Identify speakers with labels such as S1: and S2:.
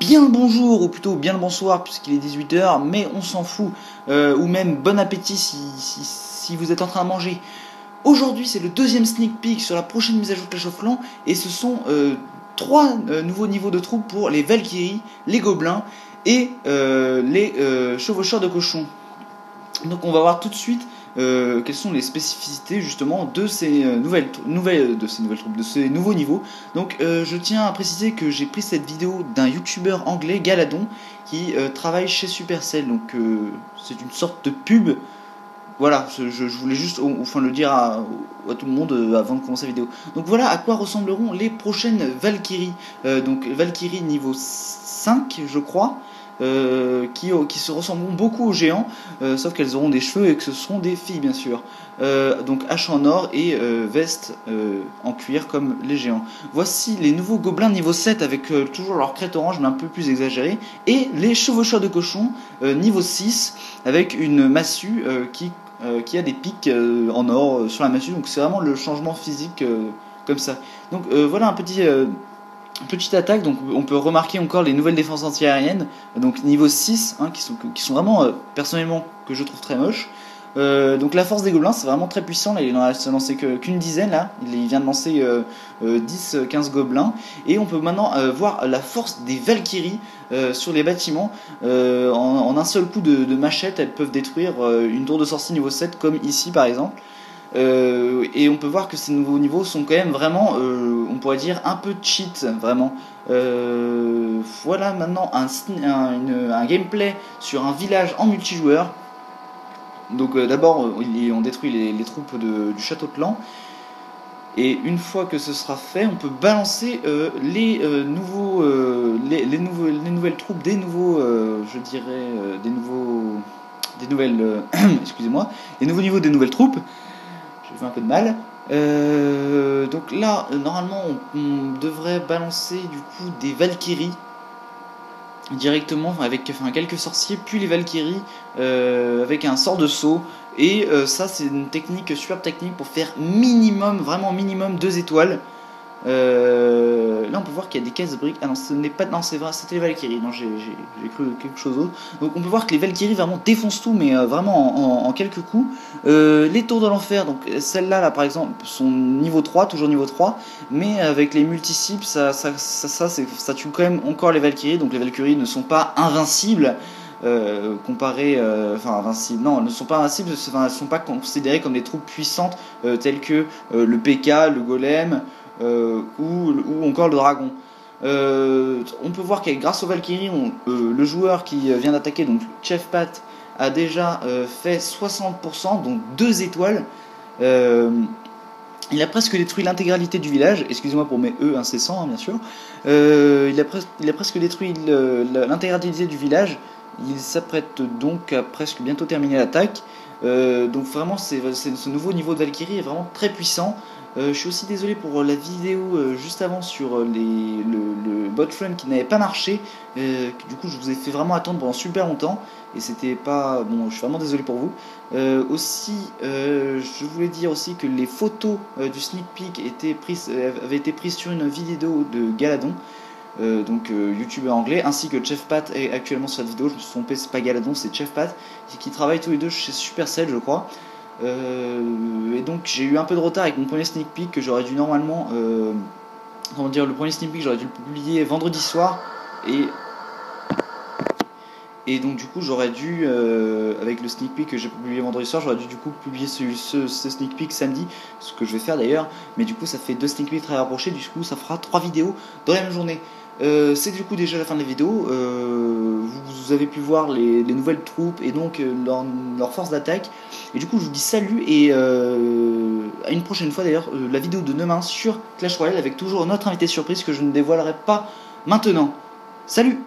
S1: bien le bonjour, ou plutôt bien le bonsoir puisqu'il est 18 h, mais on s'en fout, ou même bon appétit si vous êtes en train de manger. Aujourd'hui c'est le deuxième sneak peek sur la prochaine mise à jour Clash of Clans, et ce sont 3 nouveaux niveaux de troupes pour les Valkyries, les Gobelins et les chevaucheurs de cochons. Donc on va voir tout de suite quelles sont les spécificités justement de ces de ces nouveaux niveaux. Donc je tiens à préciser que j'ai pris cette vidéo d'un youtubeur anglais, Galadon, qui travaille chez Supercell, donc c'est une sorte de pub. Voilà, je voulais juste le dire à tout le monde avant de commencer la vidéo. Donc voilà à quoi ressembleront les prochaines Valkyries. Donc Valkyries niveau 5 je crois. Qui se ressembleront beaucoup aux géants, sauf qu'elles auront des cheveux et que ce seront des filles bien sûr. Donc hache en or et veste en cuir comme les géants. Voici les nouveaux gobelins niveau 7 avec toujours leur crête orange mais un peu plus exagérée, et les chevaucheurs de cochons niveau 6 avec une massue qui a des pics en or sur la massue. Donc c'est vraiment le changement physique comme ça. Donc voilà un petite attaque. Donc on peut remarquer encore les nouvelles défenses anti-aériennes, donc niveau 6 qui sont vraiment personnellement que je trouve très moches. Donc la force des gobelins c'est vraiment très puissant. Là il en a lancé qu'une dizaine, là il vient de lancer 10-15 gobelins, et on peut maintenant voir la force des Valkyries sur les bâtiments. En un seul coup de machette elles peuvent détruire une tour de sorcier niveau 7 comme ici par exemple. Et on peut voir que ces nouveaux niveaux sont quand même vraiment, on pourrait dire, un peu cheat, vraiment. Voilà maintenant un gameplay sur un village en multijoueur. Donc d'abord on détruit les troupes du château de Clan, et une fois que ce sera fait on peut balancer les nouvelles troupes, des nouvelles excusez-moi, les nouveaux niveaux des nouvelles troupes. J'ai fait un peu de mal. Donc là, normalement, on devrait balancer du coup des Valkyries directement avec quelques sorciers, puis les Valkyries avec un sort de saut. Et ça, c'est une technique, super technique pour faire vraiment minimum 2 étoiles. Là on peut voir qu'il y a des caisses briques. Ah non, ce n'est pas, non c'est vrai, c'était les Valkyries. Non, j'ai cru quelque chose d'autre. Donc on peut voir que les Valkyries vraiment défoncent tout, mais vraiment en quelques coups. Les tours de l'enfer, donc celles-là là par exemple sont niveau 3, toujours niveau 3, mais avec les multi-cibles ça tue quand même encore les Valkyries. Donc les Valkyries ne sont pas invincibles. Invincibles, non, elles ne sont pas invincibles, elles ne sont pas considérées comme des troupes puissantes telles que le PK, le golem ou encore le dragon. On peut voir que grâce aux Valkyries, le joueur qui vient d'attaquer, donc Chef Pat, a déjà fait 60%, donc 2 étoiles. Il a presque détruit l'intégralité du village. Excusez-moi pour mes E incessants, bien sûr. Il a presque détruit l'intégralité du village. Il s'apprête donc à presque bientôt terminer l'attaque. Donc vraiment, ce nouveau niveau de Valkyrie est vraiment très puissant. Je suis aussi désolé pour la vidéo juste avant sur le bot run qui n'avait pas marché. Du coup je vous ai fait vraiment attendre pendant super longtemps, et c'était pas bon. Je suis vraiment désolé pour vous. Je voulais dire aussi que les photos du sneak peek avaient été prises sur une vidéo de Galadon, youtubeur anglais, ainsi que Chef Pat est actuellement sur cette vidéo. Je me suis trompé, c'est pas Galadon, c'est Chef Pat, qui travaillent tous les deux chez Supercell je crois. Et donc j'ai eu un peu de retard avec mon premier sneak peek que j'aurais dû normalement le premier sneak peek j'aurais dû le publier vendredi soir, et donc du coup j'aurais dû avec le sneak peek que j'ai publié vendredi soir, j'aurais dû du coup publier ce sneak peek samedi, ce que je vais faire d'ailleurs, mais du coup ça fait 2 sneak peeks très rapprochés, du coup ça fera 3 vidéos dans la même journée. C'est du coup déjà la fin de la vidéo. Vous avez pu voir les nouvelles troupes et donc leur force d'attaque, et du coup je vous dis salut, et à une prochaine fois d'ailleurs. La vidéo de demain sur Clash Royale avec toujours notre invité surprise que je ne dévoilerai pas maintenant. Salut!